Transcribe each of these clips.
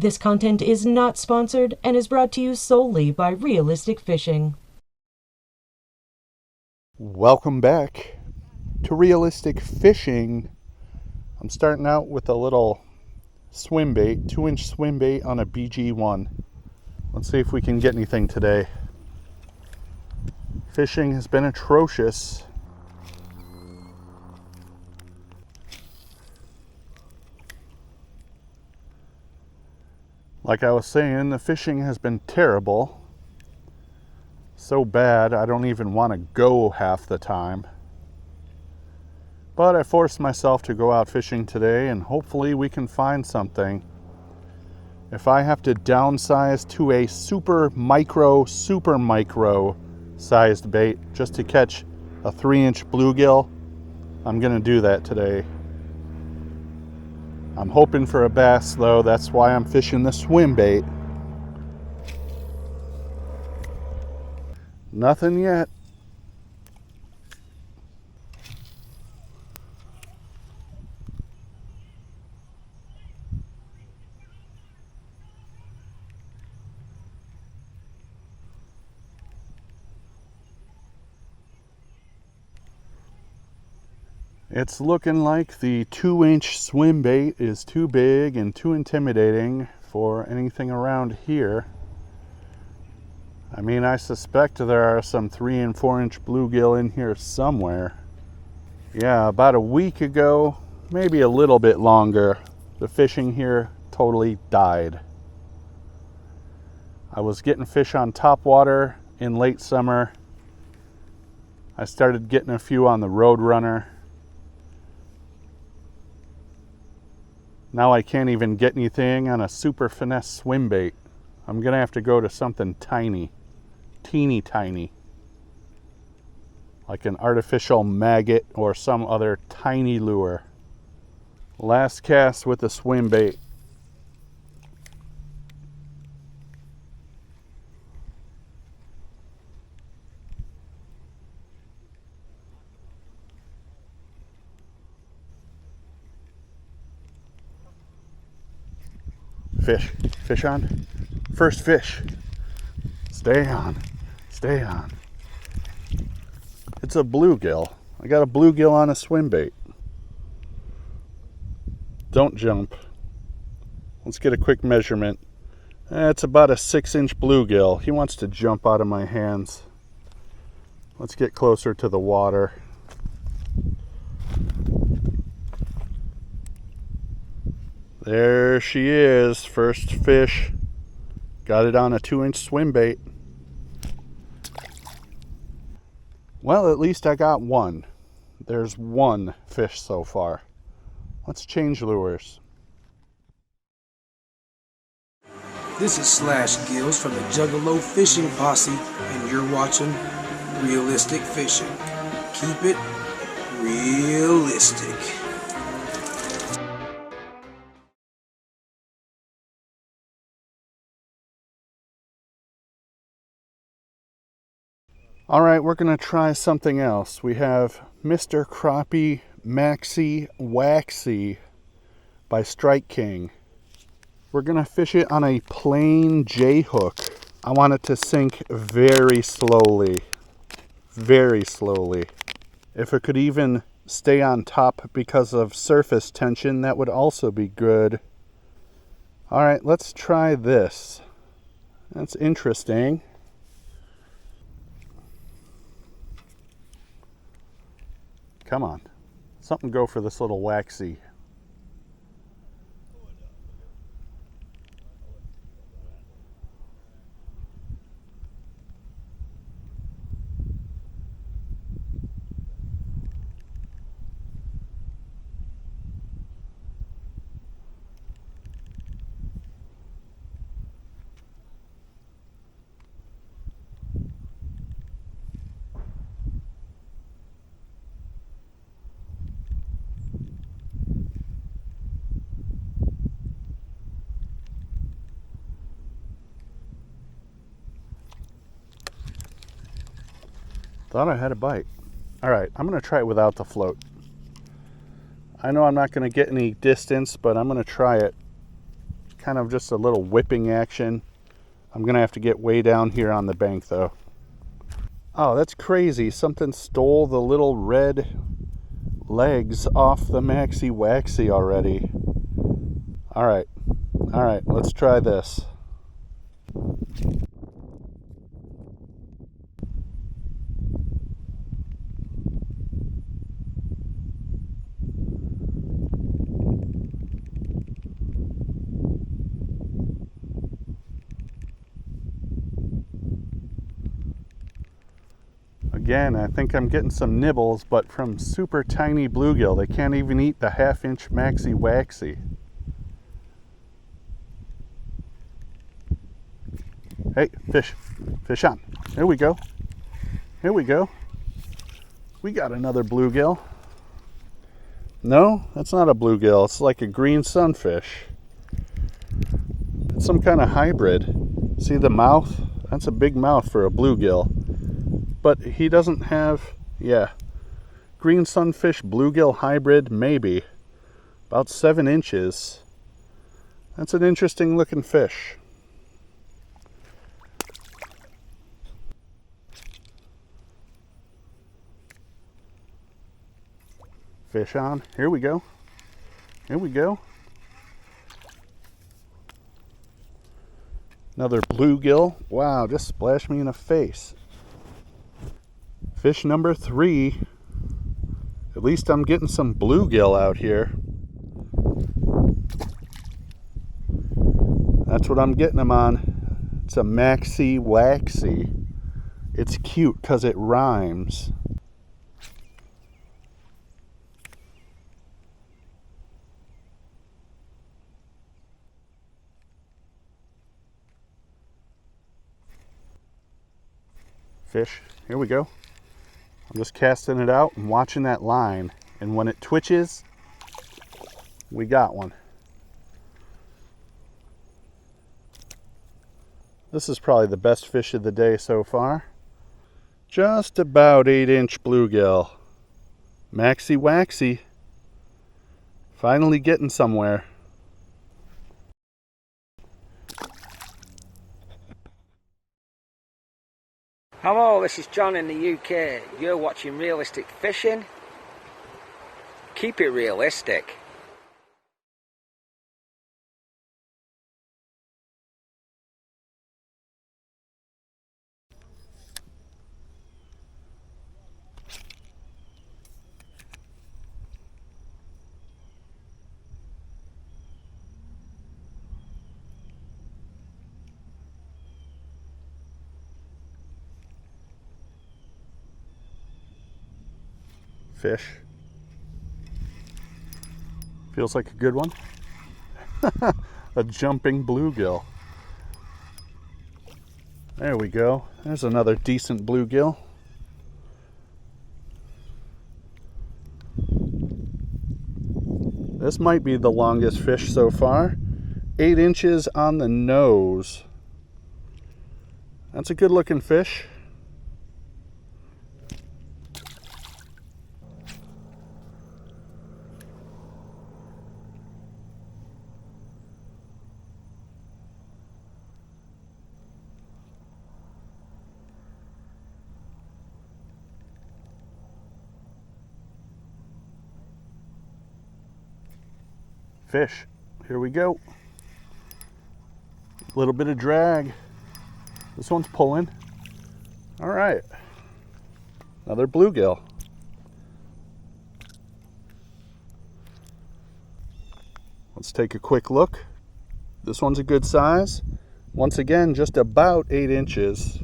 This content is not sponsored and is brought to you solely by Realistic Fishing. Welcome back to Realistic Fishing. I'm starting out with a little swim bait, 2-inch swim bait on a BG1. Let's see if we can get anything today. Fishing has been atrocious. Like I was saying, the fishing has been terrible. So bad, I don't even want to go half the time. But I forced myself to go out fishing today, and hopefully we can find something. If I have to downsize to a super micro sized bait just to catch a 3-inch bluegill, I'm gonna do that today. I'm hoping for a bass though, that's why I'm fishing the swim bait. Nothing yet. It's looking like the 2-inch swim bait is too big and too intimidating for anything around here. I mean, I suspect there are some 3 and 4-inch bluegill in here somewhere. Yeah, about a week ago, maybe a little bit longer, the fishing here totally died. I was getting fish on top water in late summer. I started getting a few on the Roadrunner. Now I can't even get anything on a super finesse swim bait. I'm gonna have to go to something tiny, teeny tiny, like an artificial maggot or some other tiny lure. Last cast with the swim bait. Fish on. First fish. Stay on. It's a bluegill. I got a bluegill on a swim bait. Don't jump. Let's get a quick measurement. It's about a 6-inch bluegill. He wants to jump out of my hands. Let's get closer to the water. There she is, first fish. Got it on a 2-inch swim bait. Well, at least I got one. There's one fish so far. Let's change lures. This is Slash Gills from the Juggalo Fishing Posse, and you're watching Realistic Fishing. Keep it realistic. All right, we're gonna try something else. We have Mr. Crappie Maxi Waxy by Strike King. We're gonna fish it on a plain J hook. I want it to sink very slowly. If it could even stay on top because of surface tension, that would also be good. All right, let's try this. That's interesting. Come on, something go for this little waxy. Thought I had a bite. All right, I'm gonna try it without the float. I know I'm not gonna get any distance, but I'm gonna try it. kind of just a little whipping action. I'm gonna have to get way down here on the bank though. Oh, that's crazy. Something stole the little red legs off the maxi waxy already. All right, let's try this. Again, I think I'm getting some nibbles, but from super tiny bluegill. They can't even eat the 1/2-inch maxi waxy. Hey, fish. Fish on. Here we go. Here we go. We got another bluegill. No, that's not a bluegill. It's like a green sunfish. It's some kind of hybrid. See the mouth? That's a big mouth for a bluegill. But he doesn't have, yeah, green sunfish bluegill hybrid, maybe. About 7 inches. That's an interesting looking fish. Fish on. Here we go. Here we go. Another bluegill. Wow, just splashed me in the face. Fish number 3. At least I'm getting some bluegill out here. That's what I'm getting them on. It's a maxi waxy. It's cute because it rhymes. Fish. Here we go. I'm just casting it out and watching that line. And when it twitches, we got one. This is probably the best fish of the day so far. Just about 8-inch bluegill. Maxi waxy. Finally getting somewhere. Hello, this is John in the UK. You're watching Realistic Fishing. Keep it realistic. Fish. Feels like a good one. A jumping bluegill. There we go. There's another decent bluegill. This might be the longest fish so far. 8 inches on the nose. That's a good looking fish. Fish. Here we go. A little bit of drag. This one's pulling. All right. Another bluegill. Let's take a quick look. This one's a good size. Once again, just about 8 inches.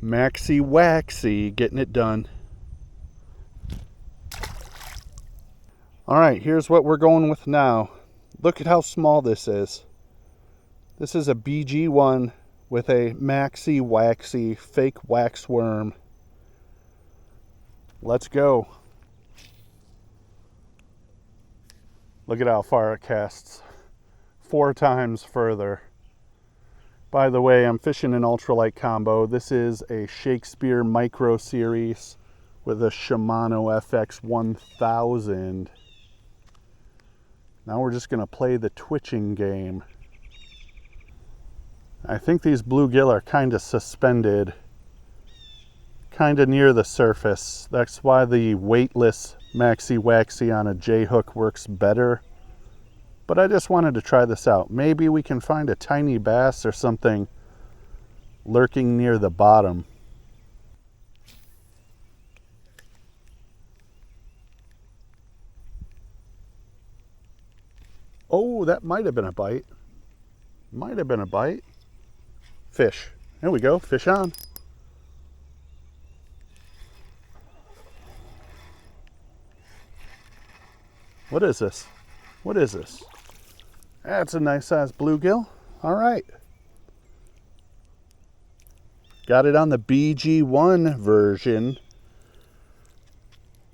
Maxi waxy, getting it done. All right, here's what we're going with now. Look at how small this is. This is a BG1 with a maxi waxy fake wax worm. Let's go. Look at how far it casts. 4 times further. By the way, I'm fishing an ultralight combo. This is a Shakespeare micro series with a Shimano FX 1000. Now we're just going to play the twitching game. I think these bluegill are kind of suspended, kind of near the surface. That's why the weightless maxi waxy on a J-hook works better. But I just wanted to try this out. Maybe we can find a tiny bass or something lurking near the bottom. Oh, that might have been a bite. Might have been a bite. Fish. There we go. Fish on. What is this? What is this? That's a nice sized bluegill. All right. Got it on the BG1 version.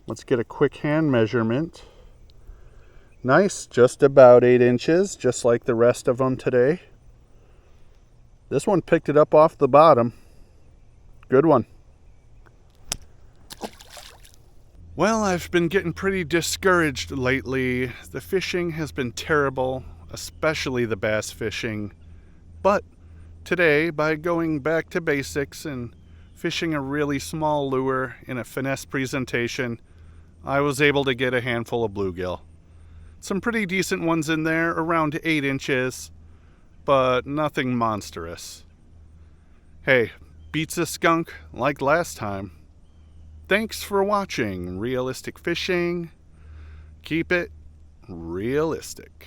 Let's get a quick hand measurement. Nice, just about 8 inches, just like the rest of them today. This one picked it up off the bottom. Good one. Well, I've been getting pretty discouraged lately. The fishing has been terrible, especially the bass fishing. But today, by going back to basics and fishing a really small lure in a finesse presentation, I was able to get a handful of bluegill. Some pretty decent ones in there, around 8 inches, but nothing monstrous. Hey, beats a skunk like last time. Thanks for watching Realistic Fishing. Keep it realistic.